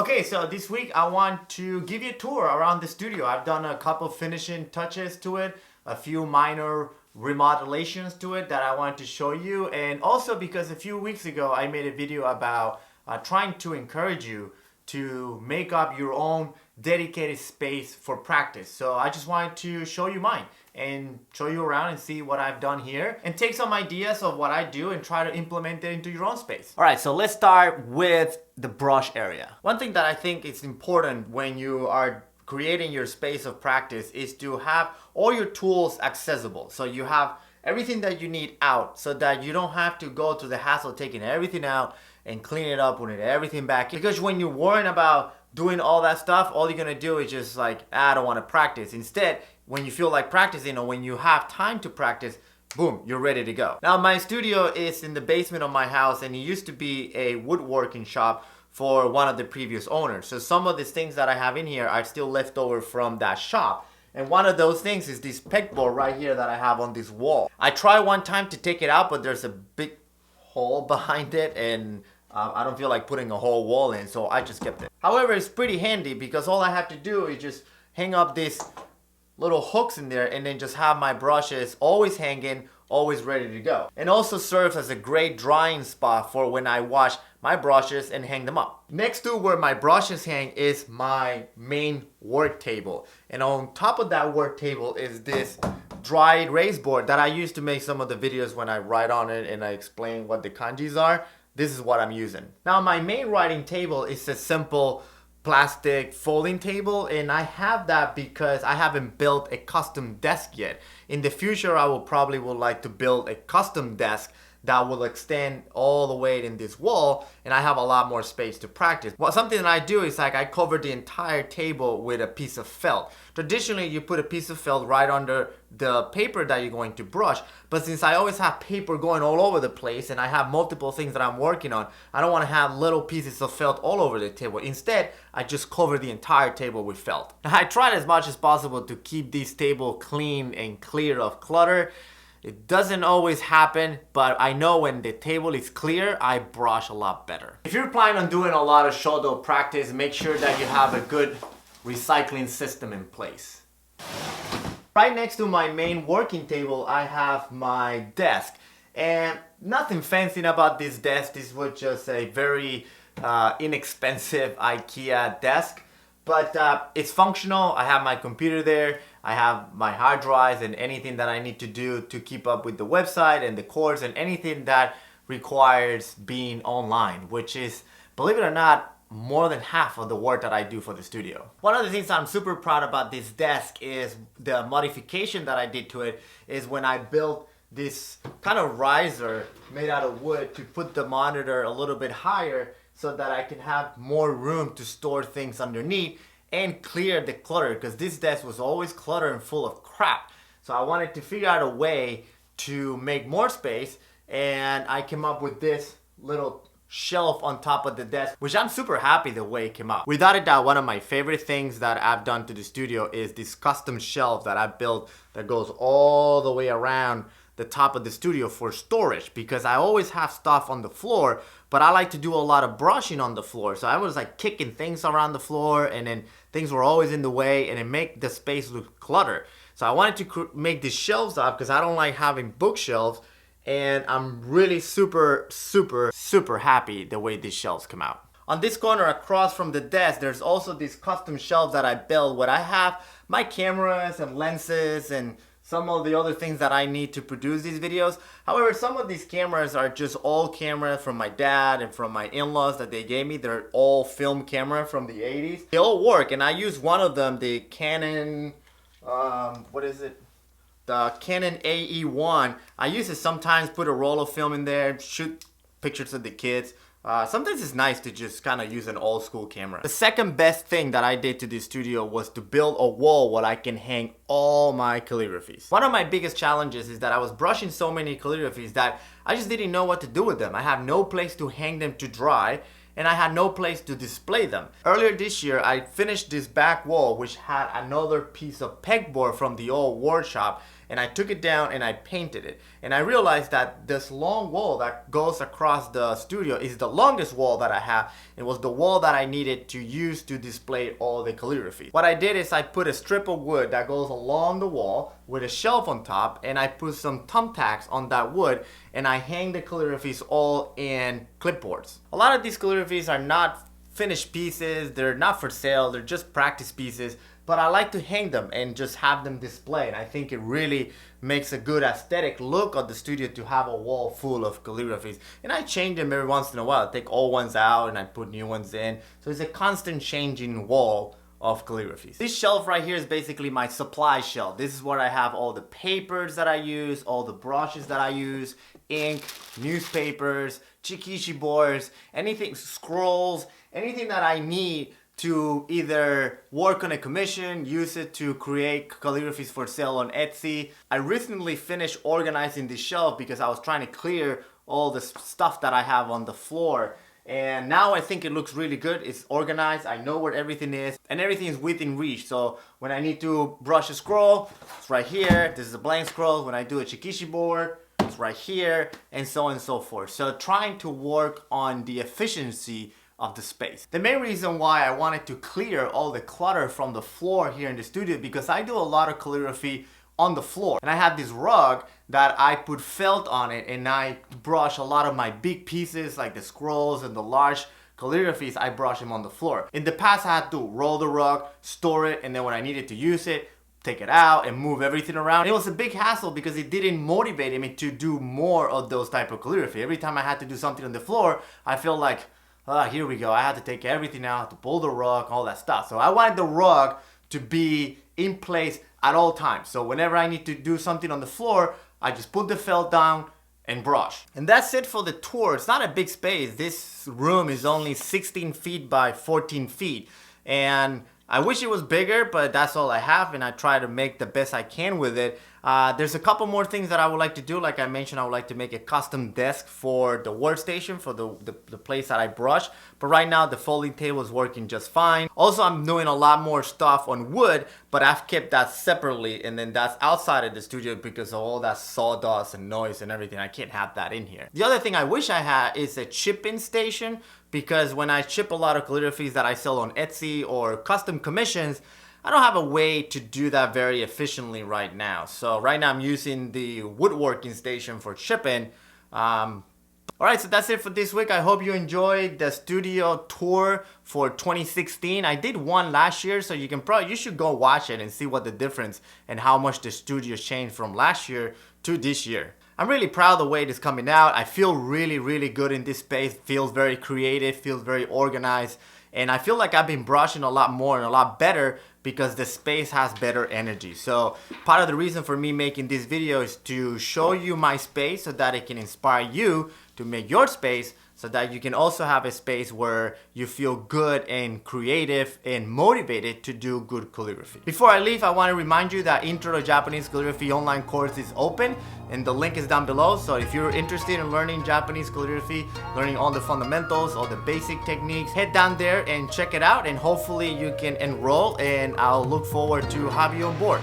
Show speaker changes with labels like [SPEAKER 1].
[SPEAKER 1] Okay, so this week I want to give you a tour around the studio. I've done a couple finishing touches to it, a few minor remodelations to it that I want to show you, and also because a few weeks ago I made a video about trying to encourage you to make up your own dedicated space for practice. So I just wanted to show you mine and show you around and see what I've done here and take some ideas of what I do and try to implement it into your own space. All right, so let's start with the brush area. One thing that I think is important when you are creating your space of practice is to have all your tools accessible. So you have everything that you need out so that you don't have to go through the hassle of taking everything out and cleaning it up, putting everything back. Because when you're worrying about doing all that stuff, all you're gonna do is just like, I don't wanna practice. Instead, when you feel like practicing or when you have time to practice, boom, you're ready to go. Now my studio is in the basement of my house and it used to be a woodworking shop for one of the previous owners. So some of these things that I have in here are still left over from that shop. And one of those things is this pegboard right here that I have on this wall. I tried one time to take it out, but there's a big hole behind it and I don't feel like putting a whole wall in, so I just kept it. However, it's pretty handy because all I have to do is just hang up these little hooks in there and then just have my brushes always hanging, always ready to go. And also serves as a great drying spot for when I wash my brushes and hang them up. Next to where my brushes hang is my main work table. And on top of that work table is this dry erase board that I use to make some of the videos when I write on it and I explain what the kanjis are. This is what I'm using. Now my main writing table is a simple plastic folding table, and I have that because I haven't built a custom desk yet. In the future I will probably would like to build a custom desk that will extend all the way in this wall, and I have a lot more space to practice. Well, something that I do is like I cover the entire table with a piece of felt. Traditionally you put a piece of felt right under the paper that you're going to brush, but since I always have paper going all over the place and I have multiple things that I'm working on, I don't want to have little pieces of felt all over the table. Instead, I just cover the entire table with felt. Now, I tried as much as possible to keep this table clean and clear of clutter. It doesn't always happen, but I know when the table is clear, I brush a lot better. If you're planning on doing a lot of Shodo practice, make sure that you have a good recycling system in place. Right next to my main working table, I have my desk. And nothing fancy about this desk. This was just a very inexpensive IKEA desk. But it's functional. I have my computer there. I have my hard drives and anything that I need to do to keep up with the website and the course and anything that requires being online, which is, believe it or not, more than half of the work that I do for the studio. One of the things I'm super proud about this desk is the modification that I did to it is when I built this kind of riser made out of wood to put the monitor a little bit higher so that I can have more room to store things underneath and clear the clutter, because this desk was always cluttered and full of crap. So I wanted to figure out a way to make more space, and I came up with this little shelf on top of the desk, which I'm super happy the way it came out. Without a doubt, one of my favorite things that I've done to the studio is this custom shelf that I built that goes all the way around the top of the studio for storage, because I always have stuff on the floor, but I like to do a lot of brushing on the floor. So I was like kicking things around the floor and then things were always in the way and it make the space look cluttered. So I wanted to make these shelves up because I don't like having bookshelves, and I'm really super happy the way these shelves come out. On this corner across from the desk, there's also these custom shelves that I built where I have my cameras and lenses and some of the other things that I need to produce these videos. However, some of these cameras are just old cameras from my dad and from my in-laws that they gave me. They're all film camera from the 80s. They all work, and I use one of them, the Canon, what is it? The Canon AE1. I use it sometimes, put a roll of film in there, shoot pictures of the kids. Sometimes it's nice to just kind of use an old school camera. The second best thing that I did to this studio was to build a wall where I can hang all my calligraphies. One of my biggest challenges is that I was brushing so many calligraphies that I just didn't know what to do with them. I have no place to hang them to dry, and I had no place to display them. Earlier this year, I finished this back wall which had another piece of pegboard from the old workshop, and I took it down and I painted it. And I realized that this long wall that goes across the studio is the longest wall that I have. It was the wall that I needed to use to display all the calligraphy. What I did is I put a strip of wood that goes along the wall with a shelf on top, and I put some thumbtacks on that wood, and I hang the calligraphies all in clipboards. A lot of these calligraphies are not finished pieces, they're not for sale, they're just practice pieces, but I like to hang them and just have them displayed. I think it really makes a good aesthetic look of the studio to have a wall full of calligraphies. And I change them every once in a while. I take old ones out and I put new ones in. So it's a constant changing wall of calligraphies. This shelf right here is basically my supply shelf. This is where I have all the papers that I use, all the brushes that I use, ink, newspapers, chikishi boards, anything, scrolls, anything that I need to either work on a commission, use it to create calligraphies for sale on Etsy. I recently finished organizing this shelf because I was trying to clear all the stuff that I have on the floor. And now I think it looks really good. It's organized, I know where everything is, and everything is within reach. So when I need to brush a scroll, it's right here. This is a blank scroll. When I do a chikishi board, it's right here, and so on and so forth. So trying to work on the efficiency of the space. The main reason why I wanted to clear all the clutter from the floor here in the studio, because I do a lot of calligraphy on the floor, and I have this rug that I put felt on it, and I brush a lot of my big pieces like the scrolls and the large calligraphies. I brush them on the floor. In the past I had to roll the rug, store it, and then when I needed to use it, take it out and move everything around. It was a big hassle because it didn't motivate me to do more of those type of calligraphy. Every time I had to do something on the floor, I felt like, here we go, I had to take everything out, to pull the rug, all that stuff. So I wanted the rug to be in place at all times. So whenever I need to do something on the floor, I just put the felt down and brush. And that's it for the tour. It's not a big space. This room is only 16 feet by 14 feet. And I wish it was bigger, but that's all I have, and I try to make the best I can with it. There's a couple more things that I would like to do. Like I mentioned, I would like to make a custom desk for the workstation, for the place that I brush. But right now, the folding table is working just fine. Also, I'm doing a lot more stuff on wood, but I've kept that separately, and then that's outside of the studio because of all that sawdust and noise and everything. I can't have that in here. The other thing I wish I had is a chipping station, because when I chip a lot of calligraphies that I sell on Etsy or custom commissions, I don't have a way to do that very efficiently right now. So right now I'm using the woodworking station for chipping. Alright, so that's it for this week. I hope you enjoyed the studio tour for 2016. I did one last year, so you should go watch it and see what the difference and how much the studio changed from last year to this year. I'm really proud of the way it is coming out. I feel really, really good in this space. Feels very creative, feels very organized. And I feel like I've been brushing a lot more and a lot better because the space has better energy. So part of the reason for me making this video is to show you my space so that it can inspire you to make your space, so that you can also have a space where you feel good and creative and motivated to do good calligraphy. Before I leave, I want to remind you that Intro to Japanese Calligraphy online course is open, and the link is down below. So if you're interested in learning Japanese calligraphy, learning all the fundamentals, all the basic techniques, head down there and check it out, and hopefully you can enroll, and I'll look forward to have you on board.